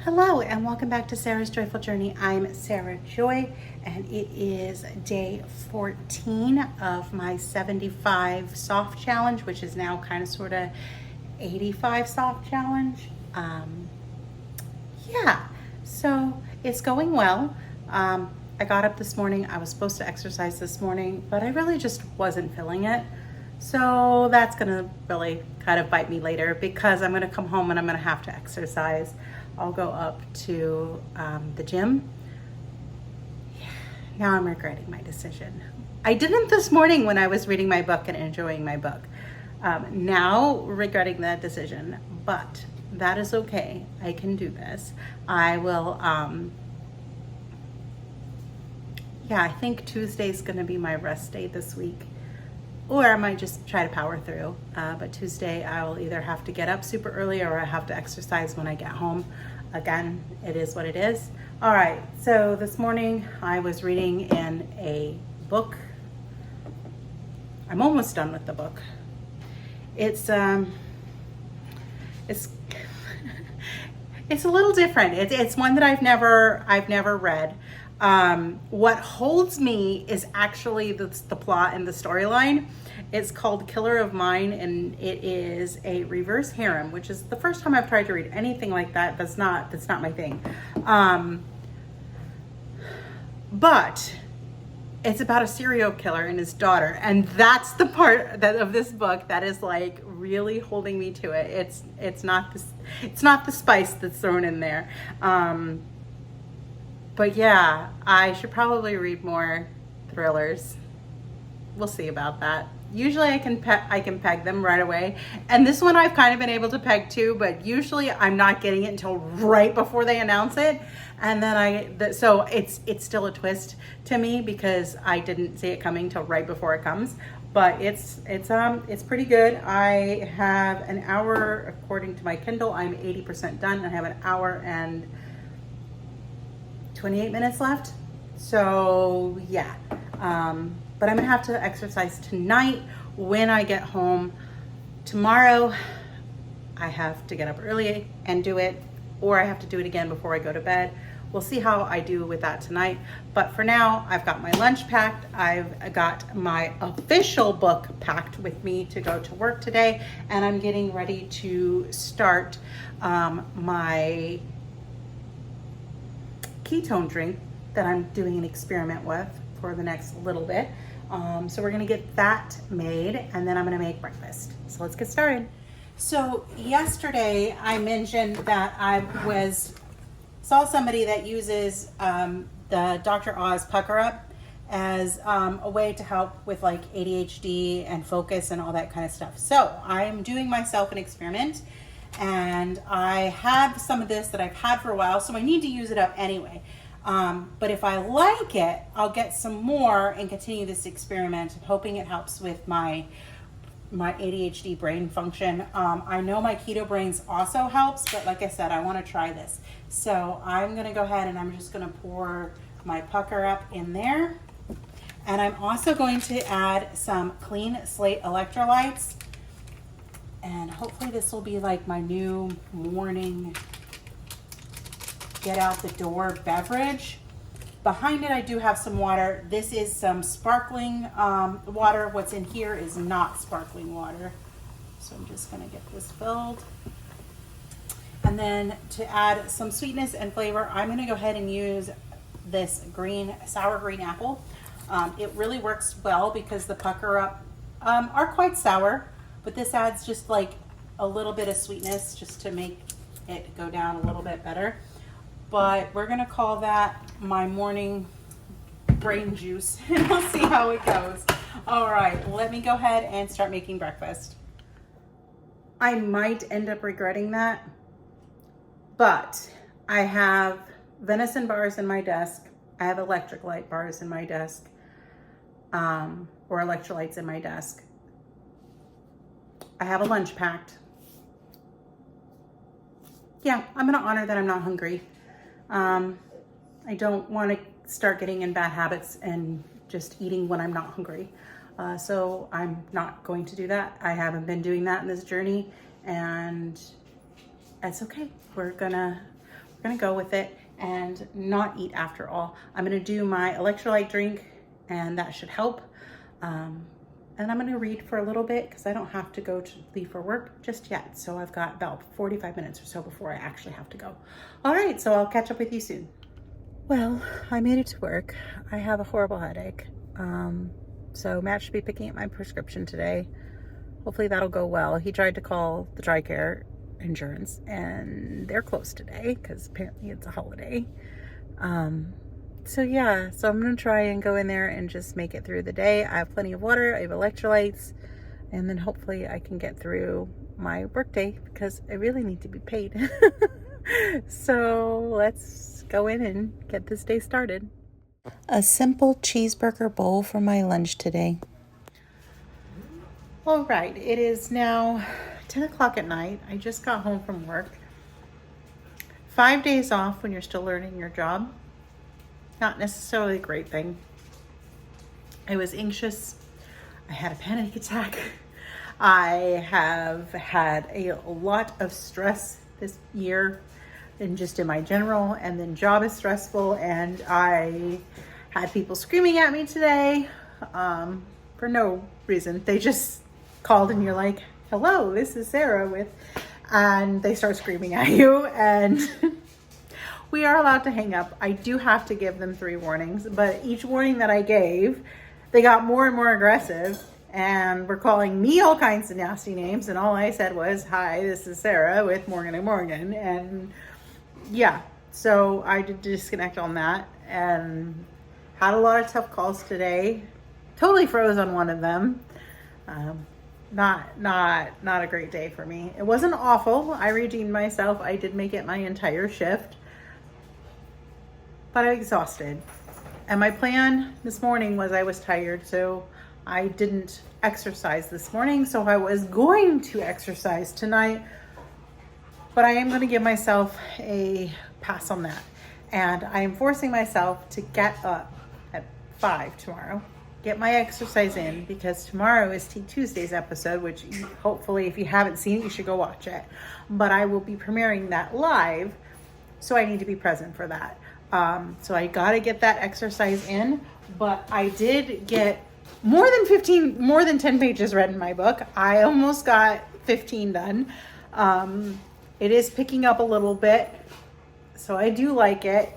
Hello and welcome back to Sarah's Joyful Journey. I'm Sarah Joy and it is day 14 of my 75 soft challenge, which is now kind of sort of 85 soft challenge. So it's going well. I got up this morning. I was supposed to exercise this morning, but I really just wasn't feeling it. So that's gonna really kind of bite me later because I'm gonna come home and I'm gonna have to exercise. I'll go up to the gym. Now I'm regretting my decision. I didn't this morning when I was reading my book and enjoying my book. Now regretting that decision, but that is okay. I can do this. I will, I think Tuesday's gonna be my rest day this week. Or I might just try to power through. But Tuesday I will either have to get up super early or I have to exercise when I get home. Again, it is what it is. All right, so this morning I was reading in a book. I'm almost done with the book. It's it's a little different. It's one that I've never read. What holds me is actually the plot and the storyline. It's called Killer of Mine, and it is a reverse harem, which is the first time I've tried to read anything like that. That's not my thing. But it's about a serial killer and his daughter, and that's the part of this book that is like really holding me to it. It's not the spice that's thrown in there. But yeah, I should probably read more thrillers. We'll see about that. Usually I can peg them right away. And this one I've kind of been able to peg too, but usually I'm not getting it until right before they announce it. And then so it's still a twist to me because I didn't see it coming till right before it comes. But it's pretty good. I have an hour, according to my Kindle, I'm 80% done. I have an hour and 28 minutes left. So yeah, but I'm gonna have to exercise tonight when I get home. Tomorrow, I have to get up early and do it, or I have to do it again before I go to bed. We'll see how I do with that tonight. But for now, I've got my lunch packed. I've got my official book packed with me to go to work today, and I'm getting ready to start my ketone drink that I'm doing an experiment with for the next little bit. So we're gonna get that made and then I'm gonna make breakfast. So let's get started. So yesterday I mentioned that I saw somebody that uses the Dr. Oz Pucker Up as a way to help with like ADHD and focus and all that kind of stuff. So I'm doing myself an experiment, and I have some of this that I've had for a while, so I need to use it up anyway. But if I like it, I'll get some more and continue this experiment. I'm hoping it helps with my ADHD brain function. I know my keto brains also helps, but like I said, I want to try this. So I'm going to go ahead and I'm just going to pour my Pucker Up in there. And I'm also going to add some Clean Slate electrolytes. And hopefully this will be like my new morning get out the door beverage. Behind it I do have some water. This is some sparkling water. What's in here is not sparkling water. So I'm just gonna get this filled. And then to add some sweetness and flavor, I'm gonna go ahead and use this sour green apple. It really works well because the Pucker Up are quite sour, but this adds just like a little bit of sweetness just to make it go down a little bit better. But we're gonna call that my morning brain juice and we'll see how it goes. All right, let me go ahead and start making breakfast. I might end up regretting that, but I have venison bars in my desk. I have electric light bars in my desk, or electrolytes in my desk. I have a lunch packed. Yeah, I'm gonna honor that I'm not hungry. I don't want to start getting in bad habits and just eating when I'm not hungry. So I'm not going to do that. I haven't been doing that in this journey, and it's okay. We're gonna go with it and not eat after all. I'm gonna do my electrolyte drink, and that should help. And I'm gonna read for a little bit because I don't have to leave for work just yet. So I've got about 45 minutes or so before I actually have to go. All right, so I'll catch up with you soon. Well, I made it to work. I have a horrible headache. So Matt should be picking up my prescription today. Hopefully that'll go well. He tried to call the TRICARE insurance and they're closed today because apparently it's a holiday. So yeah, so I'm gonna try and go in there and just make it through the day. I have plenty of water, I have electrolytes, and then hopefully I can get through my workday because I really need to be paid. So let's go in and get this day started. A simple cheeseburger bowl for my lunch today. All right, it is now 10 o'clock at night. I just got home from work. 5 days off when you're still learning your job. Not necessarily a great thing. I was anxious. I had a panic attack. I have had a lot of stress this year and just in my general, and then job is stressful, and I had people screaming at me today for no reason. They just called and you're like, hello, this is Sarah and they start screaming at you, and we are allowed to hang up. I do have to give them 3 warnings, but each warning that I gave, they got more and more aggressive and were calling me all kinds of nasty names. And all I said was, hi, this is Sarah with Morgan & Morgan. And yeah, so I did disconnect on that and had a lot of tough calls today. Totally froze on one of them. Not a great day for me. It wasn't awful. I redeemed myself. I did make it my entire shift. But I'm exhausted. And my plan this morning was I was tired, so I didn't exercise this morning. So I was going to exercise tonight, but I am going to give myself a pass on that. And I am forcing myself to get up at 5 tomorrow, get my exercise in, because tomorrow is Tea Tuesday's episode, which hopefully if you haven't seen it, you should go watch it. But I will be premiering that live, so I need to be present for that. So I got to get that exercise in, but I did get more than 10 pages read in my book. I almost got 15 done. It is picking up a little bit, so I do like it.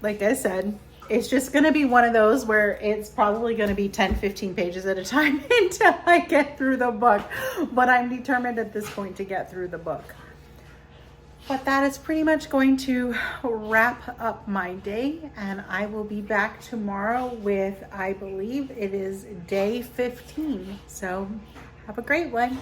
Like I said, it's just going to be one of those where it's probably going to be 10, 15 pages at a time until I get through the book, but I'm determined at this point to get through the book. But that is pretty much going to wrap up my day, and I will be back tomorrow with, I believe it is day 15. So have a great one.